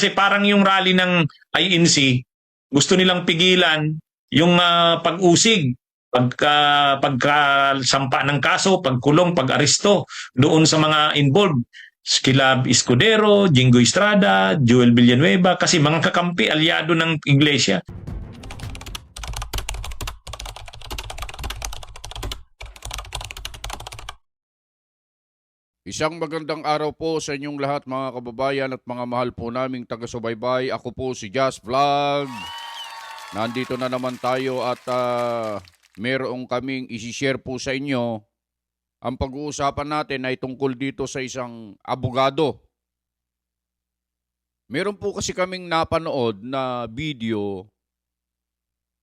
Kasi parang yung rally ng INC, gusto nilang pigilan yung pag-usig, pagkasampa ng kaso, pagkulong, pag-aresto doon sa mga involved. Kila Escudero, Jingo Estrada, Joel Villanueva, kasi mga kakampi, aliado ng iglesia. Isang magandang araw po sa inyong lahat mga kababayan at mga mahal po naming taga-subaybay. Ako po si Just Vlog. Nandito na naman tayo at merong kaming isi-share po sa inyo. Ang pag-uusapan natin ay tungkol dito sa isang abogado. Meron po kasi kaming napanood na video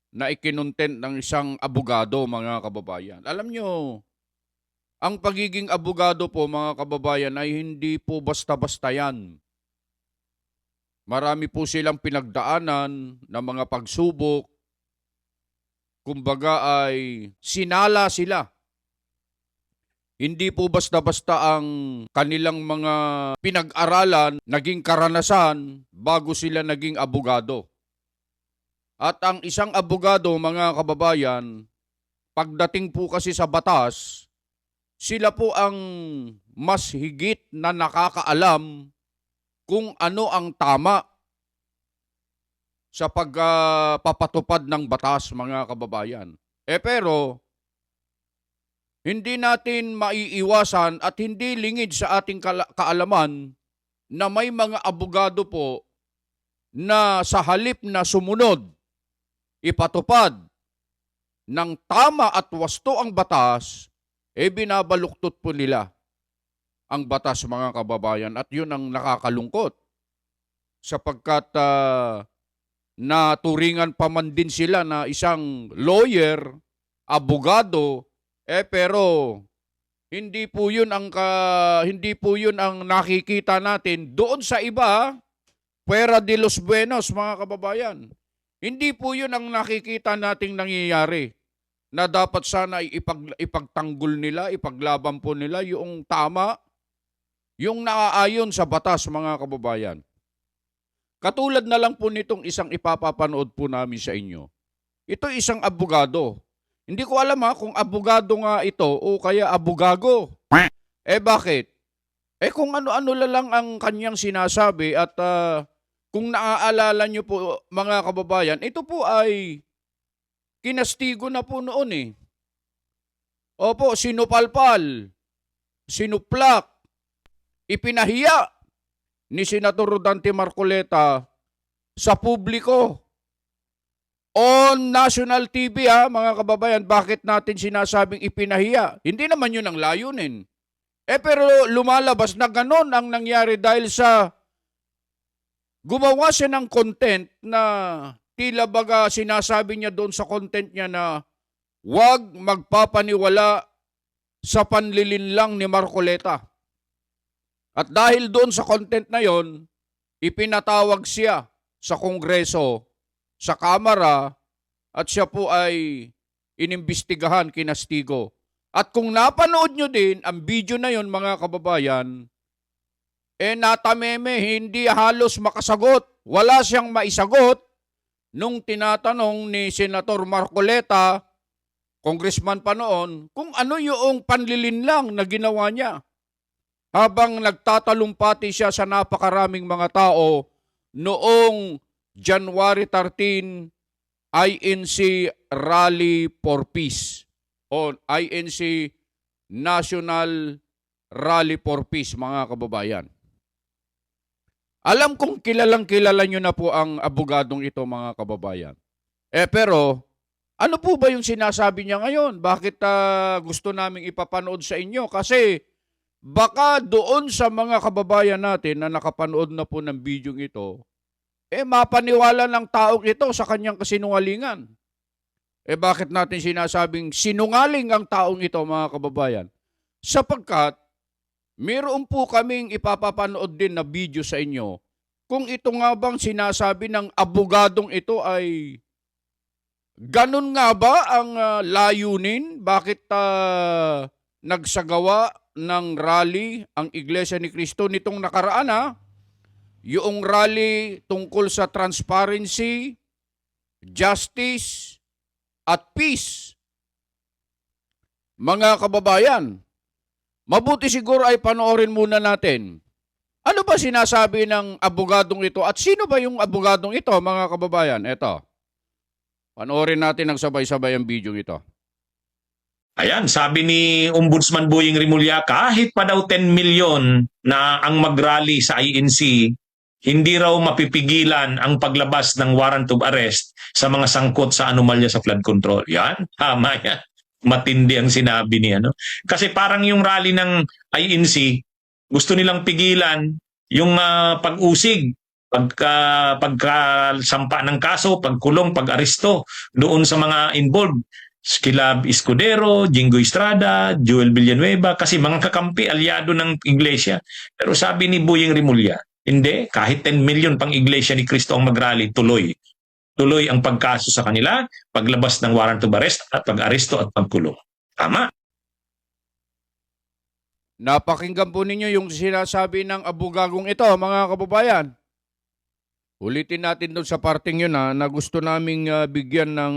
na ikinontent ng isang abogado mga kababayan. Alam nyo, ang pagiging abogado po mga kababayan ay hindi po basta-basta yan. Marami po silang pinagdaanan na mga pagsubok. Kumbaga ay sinala sila. Hindi po basta-basta ang kanilang mga pinag-aralan, naging karanasan bago sila naging abogado. At ang isang abogado mga kababayan, pagdating po kasi sa batas, sila po ang mas higit na nakakaalam kung ano ang tama sa pagpapatupad ng batas, mga kababayan. Pero, hindi natin maiiwasan at hindi lingid sa ating kaalaman na may mga abogado po na sa halip na sumunod, ipatupad ng tama at wasto ang batas, binabaluktot po nila ang batas mga kababayan at yun ang nakakalungkot sapagkat naturingan pa man din sila na isang lawyer, abogado, pero hindi po yun ang nakikita natin doon sa iba, fuera de los buenos mga kababayan. Hindi po yun ang nakikita nating nangyayari. Na dapat sana ipagtanggol nila, ipaglaban po nila yung tama, yung naaayon sa batas mga kababayan. Katulad na lang po nitong isang ipapapanood po namin sa inyo. Ito isang abogado. Hindi ko alam kung abogado nga ito o kaya abogago. Bakit? Kung ano-ano lang ang kanyang sinasabi at kung naaalala nyo po mga kababayan, ito po ay kinastigo na po noon Opo, sinupalpal, sinuplak, ipinahiya ni Senator Rodante Marcoleta sa publiko. On national TV mga kababayan, bakit natin sinasabing ipinahiya? Hindi naman yun ang layunin. Pero lumalabas na ganon ang nangyari dahil sa gumawa siya ng content na tila baga sinasabi niya doon sa content niya na huwag magpapaniwala sa panlilinlang ni Marcoleta. At dahil doon sa content na yon, ipinatawag siya sa Kongreso, sa Kamara, at siya po ay inimbestigahan, kinastigo. At kung napanood nyo din ang video na yon mga kababayan, natameme, hindi halos makasagot. Wala siyang maisagot nung tinatanong ni Senator Marcoleta, congressman pa noon, kung ano yung panlilinlang na ginawa niya. Habang nagtatalumpati siya sa napakaraming mga tao noong January 13, INC Rally for Peace o INC National Rally for Peace, mga kababayan. Alam kong kilala nyo na po ang abogadong ito mga kababayan. Pero ano po ba yung sinasabi niya ngayon? Bakit gusto naming ipapanood sa inyo? Kasi baka doon sa mga kababayan natin na nakapanood na po ng video ito, mapaniwala ng taong ito sa kanyang kasinungalingan. Bakit natin sinasabing sinungaling ang taong ito mga kababayan? Sapagkat meron po kaming ipapapanood din na video sa inyo kung ito nga bang sinasabi ng abogadong ito ay ganun nga ba ang layunin? Bakit nagsagawa ng rally ang Iglesia ni Cristo nitong nakaraan yung rally tungkol sa transparency, justice, at peace. Mga kababayan, mabuti siguro ay panoorin muna natin. Ano ba sinasabi ng abogadong ito? At sino ba yung abogadong ito, mga kababayan? Ito. Panoorin natin ng sabay-sabay ang video ito. Ayan, sabi ni Ombudsman Boying Rimulya, kahit pa daw 10 million na ang mag-rally sa INC, hindi raw mapipigilan ang paglabas ng warrant of arrest sa mga sangkot sa anomalya sa flood control. Yan, tama yan. Matindi ang sinabi ni ano. Kasi parang yung rally ng INC, gusto nilang pigilan yung pag-usig, pagkasampa ng kaso, pagkulong, pag-aresto doon sa mga involved. Kilab Escudero, Jingoy Estrada, Joel Villanueva, kasi mga kakampi, alyado ng iglesia. Pero sabi ni Boying Rimulya, hindi, kahit 10 million pang iglesia ni Cristo ang mag-rally, tuloy. Tuloy ang pagkaso sa kanila, paglabas ng warrant of arrest at pag-aresto at pagkulong. Tama. Napakinggan po ninyo yung sinasabi ng abogagong ito, mga kababayan. Ulitin natin doon sa parting yun na gusto naming bigyan ng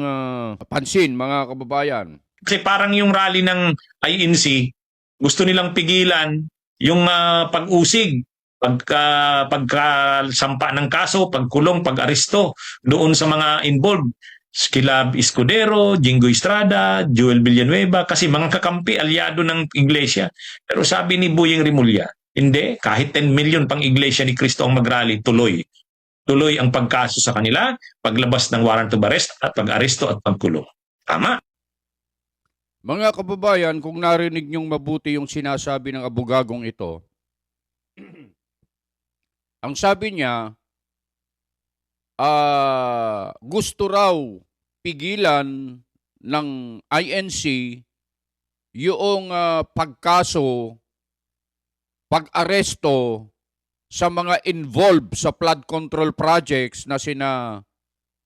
pansin, mga kababayan. Kasi parang yung rally ng INC, gusto nilang pigilan yung pag-usig, pagkasampa ng kaso, pagkulong, pag-aresto doon sa mga involved. Kilab Escudero, Jingoy Estrada, Joel Villanueva, kasi mga kakampi, alyado ng iglesia. Pero sabi ni Boying Rimulya, hindi, kahit 10 million pang iglesia ni Cristo ang mag-rally, tuloy. Tuloy ang pagkaso sa kanila, paglabas ng warrant of arrest at pag-aresto at pagkulong. Tama. Mga kababayan, kung narinig niyong mabuti yung sinasabi ng abogagong ito, ang sabi niya, gusto raw pigilan ng INC yung pagkaso, pag-aresto sa mga involved sa flood control projects na sina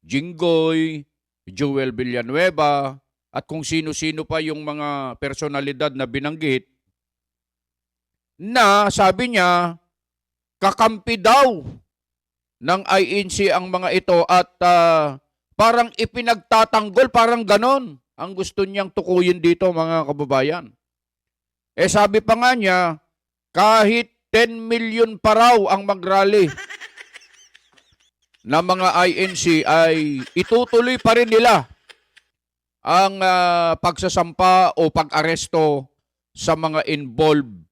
Jinggoy, Joel Villanueva, at kung sino-sino pa yung mga personalidad na binanggit, na sabi niya, kakampi daw ng INC ang mga ito at parang ipinagtatanggol, parang ganon ang gusto niyang tukuyin dito, mga kababayan. Eh sabi pa nga niya, kahit 10 million pa raw ang mag-rally na mga INC ay itutuloy pa rin nila ang pagsasampa o pag-aresto sa mga involved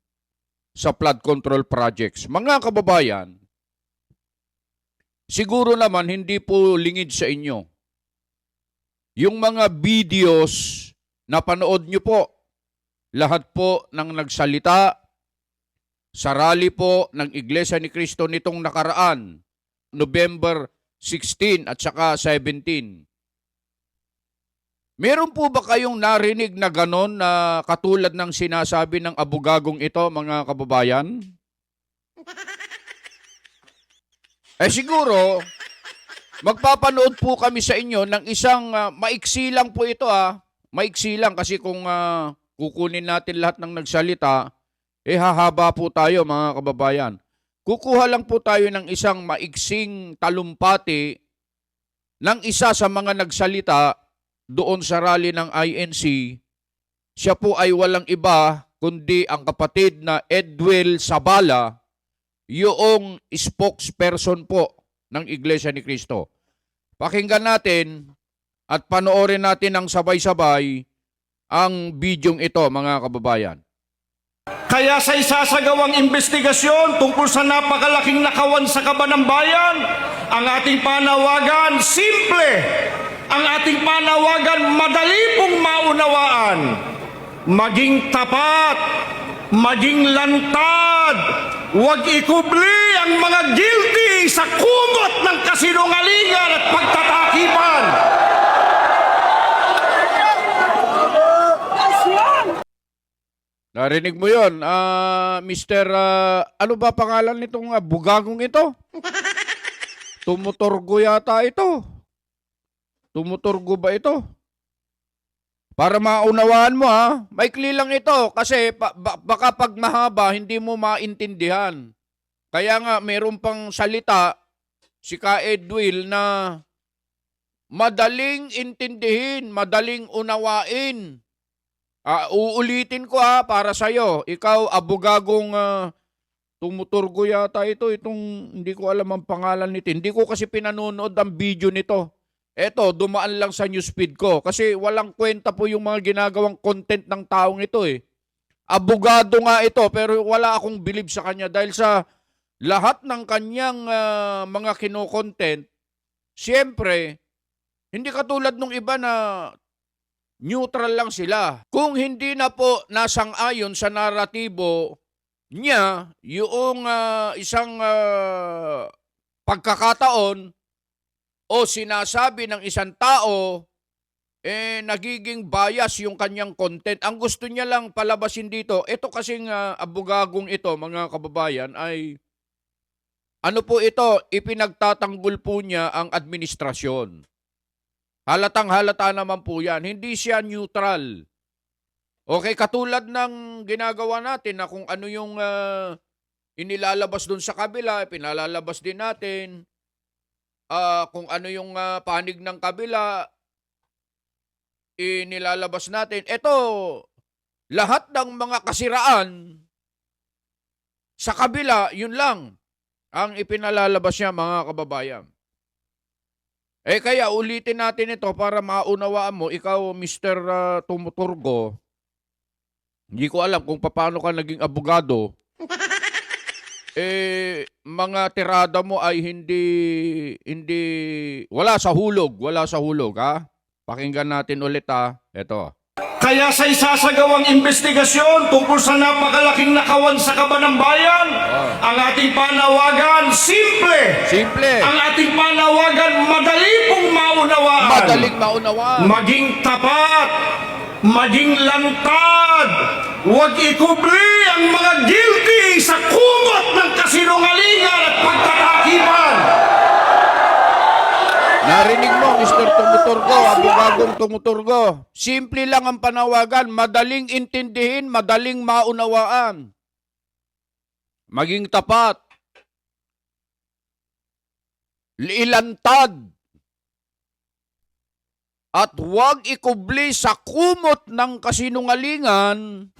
sa flood control projects. Mga kababayan, siguro naman hindi po lingid sa inyo yung mga videos na panood nyo po, lahat po ng nagsalita sa rally po ng Iglesia ni Cristo nitong nakaraan, November 16 at saka 17. Meron po ba kayong narinig na ganon na katulad ng sinasabi ng abogagong ito, mga kababayan? Eh siguro, magpapanood po kami sa inyo ng isang maiksi lang po ito maiksi lang kasi kung kukunin natin lahat ng nagsalita, hahaba po tayo, mga kababayan. Kukuha lang po tayo ng isang maiksing talumpati ng isa sa mga nagsalita doon sa rally ng INC. Siya po ay walang iba kundi ang kapatid na Edwel Sabala, yung spokesperson po ng Iglesia ni Cristo. Pakinggan natin at panoorin natin ng sabay-sabay ang bidyong ito, mga kababayan. Kaya sa isasagawang investigasyon tungkol sa napakalaking nakawan sa kaban ng bayan, ang ating panawagan simple, ang ating panawagan madali pong maunawaan. Maging tapat, maging lantad, huwag ikubli ang mga guilty sa kumot ng kasinungalingan at pagtatakipan. Narinig mo yun, Mr. Ano ba pangalan nitong bugagong ito? Tumuturgo yata ito. Tumuturgo ba ito? Para maunawaan mo maikli lang ito kasi baka pag mahaba hindi mo maintindihan. Kaya nga, meron pang salita si Ka Edwil na madaling intindihin, madaling unawain. Uulitin ko para sa'yo. Ikaw, abogagong tumuturgo yata ito. Hindi ko alam ang pangalan nito. Hindi ko kasi pinanonood ang video nito. Eto, dumaan lang sa newsfeed ko. Kasi walang kwenta po yung mga ginagawang content ng taong ito eh. Abogado nga ito, pero wala akong believe sa kanya dahil sa lahat ng kanyang mga kino-content, siyempre, hindi katulad nung iba na neutral lang sila. Kung hindi na po nasang-ayon sa naratibo niya, yung isang pagkakataon o sinasabi ng isang tao, nagiging bias yung kanyang content. Ang gusto niya lang palabasin dito, ito kasing abogagong ito, mga kababayan, ay ano po ito, ipinagtatanggol po niya ang administrasyon. Halatang-halata naman po yan. Hindi siya neutral. Okay, katulad ng ginagawa natin na kung ano yung inilalabas dun sa kabila, pinalalabas din natin. Kung ano yung panig ng kabila, inilalabas natin. Ito, lahat ng mga kasiraan sa kabila, yun lang ang ipinalalabas niya, mga kababayan. Kaya ulitin natin ito para maunawaan mo, ikaw Mr. Tumuturgo, hindi ko alam kung paano ka naging abogado, mga tirada mo ay wala sa hulog, ha? Pakinggan natin ulit Ito. Kaya sa isasagawang investigasyon tungkol sa napakalaking nakawan sa kaban ng bayan, ang ating panawagan, simple. Ang ating panawagan, madali pong maunawaan. Madaling maunawaan. Maging tapat, maging lantad, huwag ikubli ang mga guilty sa kumot ng kasinungalingan at pagtatakiman. Narinig mo, Mr. Tumuturgo, abogadong Tumuturgo. Simple lang ang panawagan, madaling intindihin, madaling maunawaan. Maging tapat. Ilantad. At huwag ikubli sa kumot ng kasinungalingan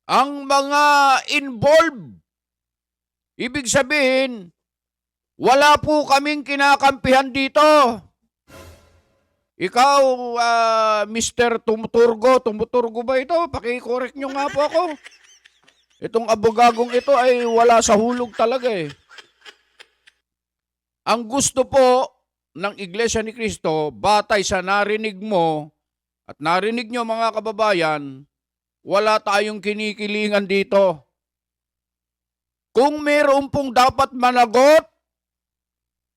ang mga involved. Ibig sabihin, wala po kaming kinakampihan dito. Ikaw, Mr. Tumuturgo ba ito? Paki-correct nyo nga po ako. Itong abogagong ito ay wala sa hulog talaga eh. Ang gusto po ng Iglesia ni Cristo, batay sa narinig mo at narinig nyo mga kababayan, wala tayong kinikilingan dito. Kung mayroon pong dapat managot,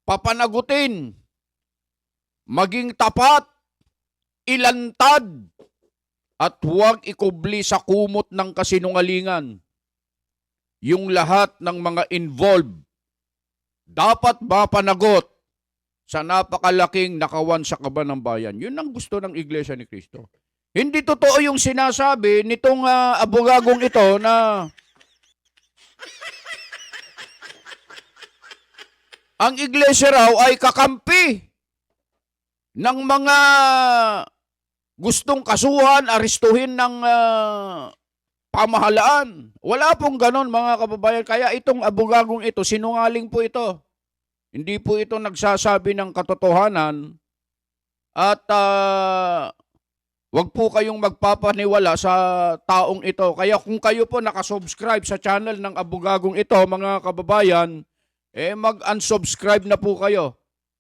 papanagutin, maging tapat, ilantad, at huwag ikubli sa kumot ng kasinungalingan. Yung lahat ng mga involved, dapat mapanagot sa napakalaking nakawan sa kaban ng bayan. Yun ang gusto ng Iglesia ni Cristo. Hindi totoo yung sinasabi nitong abogagong ito na ang Iglesia raw ay kakampi ng mga gustong kasuhan, aristuhin ng pamahalaan. Wala pong ganon mga kababayan. Kaya itong abogagong ito, sinungaling po ito. Hindi po ito nagsasabi ng katotohanan at wag po kayong magpapaniwala sa taong ito. Kaya kung kayo po nakasubscribe sa channel ng abogagong ito, mga kababayan, mag-unsubscribe na po kayo.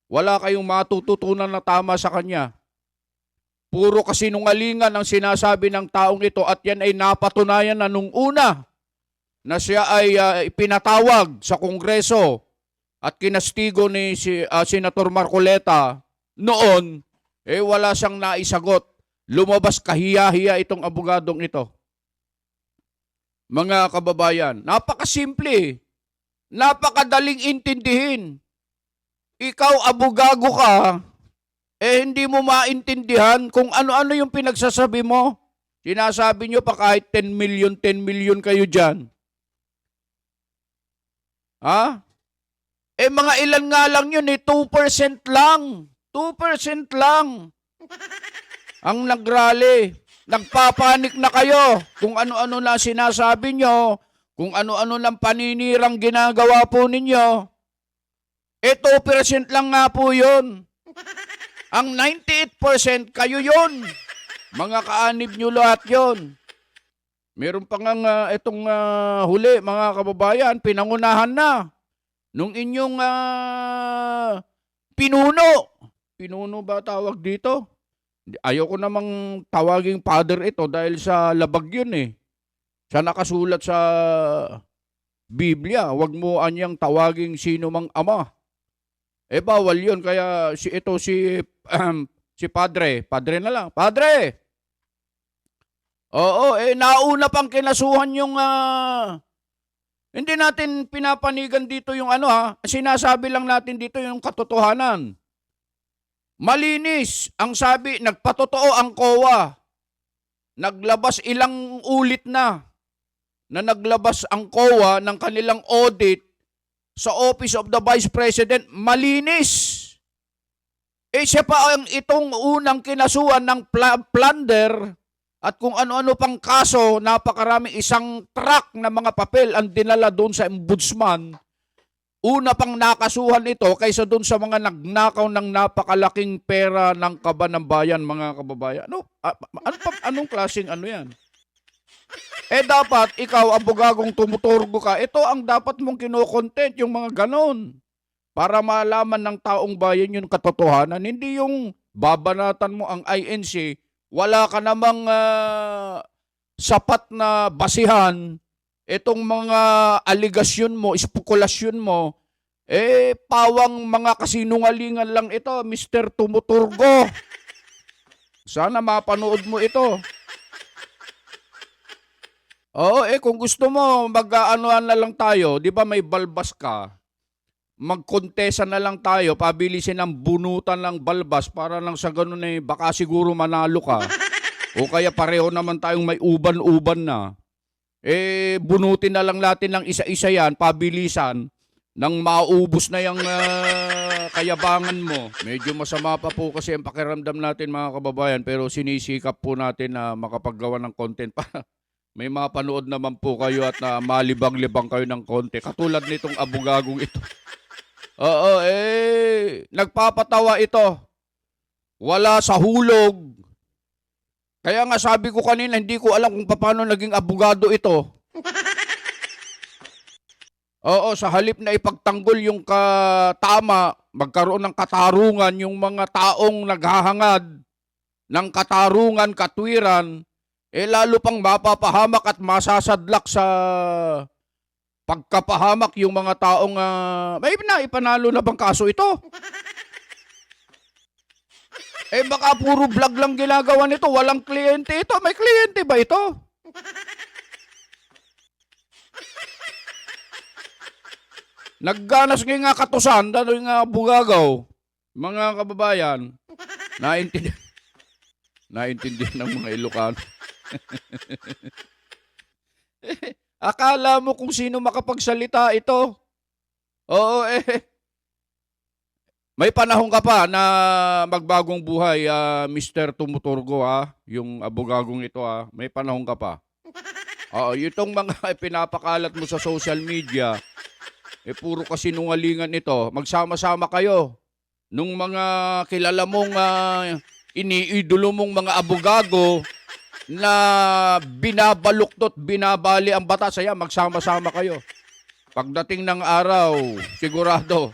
Wala kayong matututunan na tama sa kanya. Puro kasinungalingan ang sinasabi ng taong ito at yan ay napatunayan na nung una na siya ay ipinatawag sa Kongreso at kinastigo ni Senator Marcoleta noon, wala siyang naisagot. Lumabas kahiya-hiya itong abogadong ito. Mga kababayan, napakasimple. Napakadaling intindihin. Ikaw, abogago ka, hindi mo maintindihan kung ano-ano yung pinagsasabi mo. Sinasabi nyo pa kahit 10 million kayo dyan. Ha? Eh mga ilan nga lang yun eh, 2% lang. 2% lang ang nagrally. Nagpapanik na kayo kung ano-ano na sinasabi nyo, kung ano-ano lang paninirang ginagawa po ninyo. Eh 2% lang nga po yun. Ang 98% kayo yun. Mga kaanib nyo lahat yun. Meron pa nga itong huli, mga kababayan, pinangunahan na nung inyong pinuno. Pinuno ba tawag dito? Ayoko namang tawaging father ito dahil sa labag yun eh. Sa nakasulat sa Biblia, wag mo anyang tawaging sino mang ama. Eh bawal yun, kaya si padre na lang. Padre! Oo, eh nauna pang kinasuhan yung hindi natin pinapanigan dito yung sinasabi lang natin dito yung katotohanan. Malinis. Ang sabi, nagpatotoo ang COA. Naglabas ilang ulit na naglabas ang COA ng kanilang audit sa Office of the Vice President. Malinis. Eh siya pa ang itong unang kinasuhan ng plunder at kung ano-ano pang kaso, napakaraming isang truck na mga papel ang dinala doon sa ombudsman. Una pang nakasuhan ito kaysa doon sa mga nagnakaw ng napakalaking pera ng kaban ng bayan, mga kababayan. Anong klaseng yan? Eh dapat, ikaw, abogagong tumuturgo ka, ito ang dapat mong kinokontent, yung mga ganon. Para malaman ng taong bayan yung katotohanan. Hindi yung babanatan mo ang INC, wala ka namang sapat na basihan. Itong mga aligasyon mo, espekulasyon mo, eh pawang mga kasinungalingan lang ito, Mr. Tumuturgo. Sana mapanood mo ito. Oo, kung gusto mo, mag-aanoan na lang tayo, di ba may balbas ka? Magkontesa na lang tayo, pabilisin ng bunutan ng balbas para lang sa ganun baka siguro manalo ka. O kaya pareho naman tayong may uban-uban na. Bunutin na lang natin ng isa-isa yan, pabilisan, nang maubos na yung kayabangan mo. Medyo masama pa po kasi ang pakiramdam natin, mga kababayan, pero sinisikap po natin na makapaggawa ng content para may mapanood naman po kayo at malibang-libang kayo ng konti. Katulad nitong abogagong ito. Oo, nagpapatawa ito. Wala sa hulog. Kaya nga sabi ko kanina, hindi ko alam kung paano naging abogado ito. Oo, sa halip na ipagtanggol yung tama, magkaroon ng katarungan yung mga taong naghahangad ng katarungan, katwiran, lalo pang mapapahamak at masasadlak sa pagkapahamak yung mga taong may ipanalo na bang kaso ito? Baka puro vlog lang ginagawa nito. Walang kliyente ito. May kliyente ba ito? Nagganas nga katusan, dado yung bugagaw. Mga kababayan, naintindihan ng mga Ilocano. Akala mo kung sino makapagsalita ito. Oo, may panahon ka pa na magbagong buhay, Mr. Tumuturgo, yung abogagong ito, may panahon ka pa. Itong mga pinapakalat mo sa social media, puro kasinungalingan ito. Magsama-sama kayo. Nung mga kilala mong iniidolo mong mga abogago na binabaluktot, binabali ang batas, magsama-sama kayo. Pagdating ng araw, sigurado,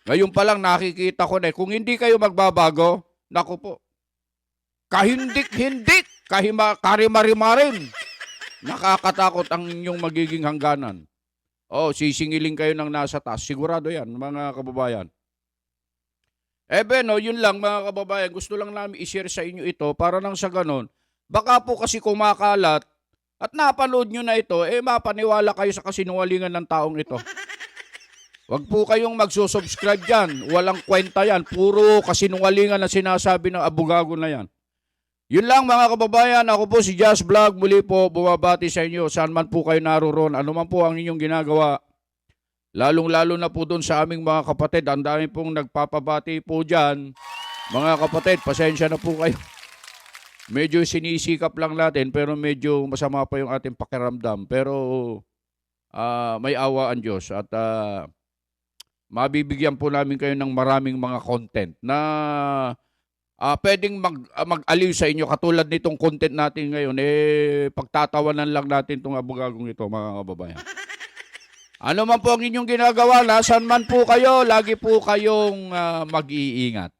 ngayon pa lang nakikita ko na kung hindi kayo magbabago, naku po, kahindik-hindik, karimarimarin, nakakatakot ang inyong magiging hangganan. Sisingiling kayo ng nasa taas, sigurado yan, mga kababayan. Yun lang, mga kababayan, gusto lang namin i-share sa inyo ito para nang sa ganon, baka po kasi kumakalat at napanood nyo na ito, mapaniwala kayo sa kasinungalingan ng taong ito. Wag po kayong magsusubscribe dyan. Walang kwenta yan. Puro kasinungalingan na sinasabi ng abogago na yan. Yun lang, mga kababayan. Ako po si Jazz Vlog. Muli po bumabati sa inyo. Saan man po kayo naroon. Ano man po ang inyong ginagawa. Lalong-lalo na po doon sa aming mga kapatid. Ang dami pong nagpapabati po dyan. Mga kapatid, pasensya na po kayo. Medyo sinisikap lang natin pero medyo masama pa yung ating pakiramdam. Pero may awa ang Diyos at mabibigyan po namin kayo ng maraming mga content na pwedeng mag-aliw sa inyo. Katulad nitong content natin ngayon, pagtatawanan lang natin itong abogagong ito, mga kababayan. Ano man po ang inyong ginagawa, nasan man po kayo, lagi po kayong mag-iingat.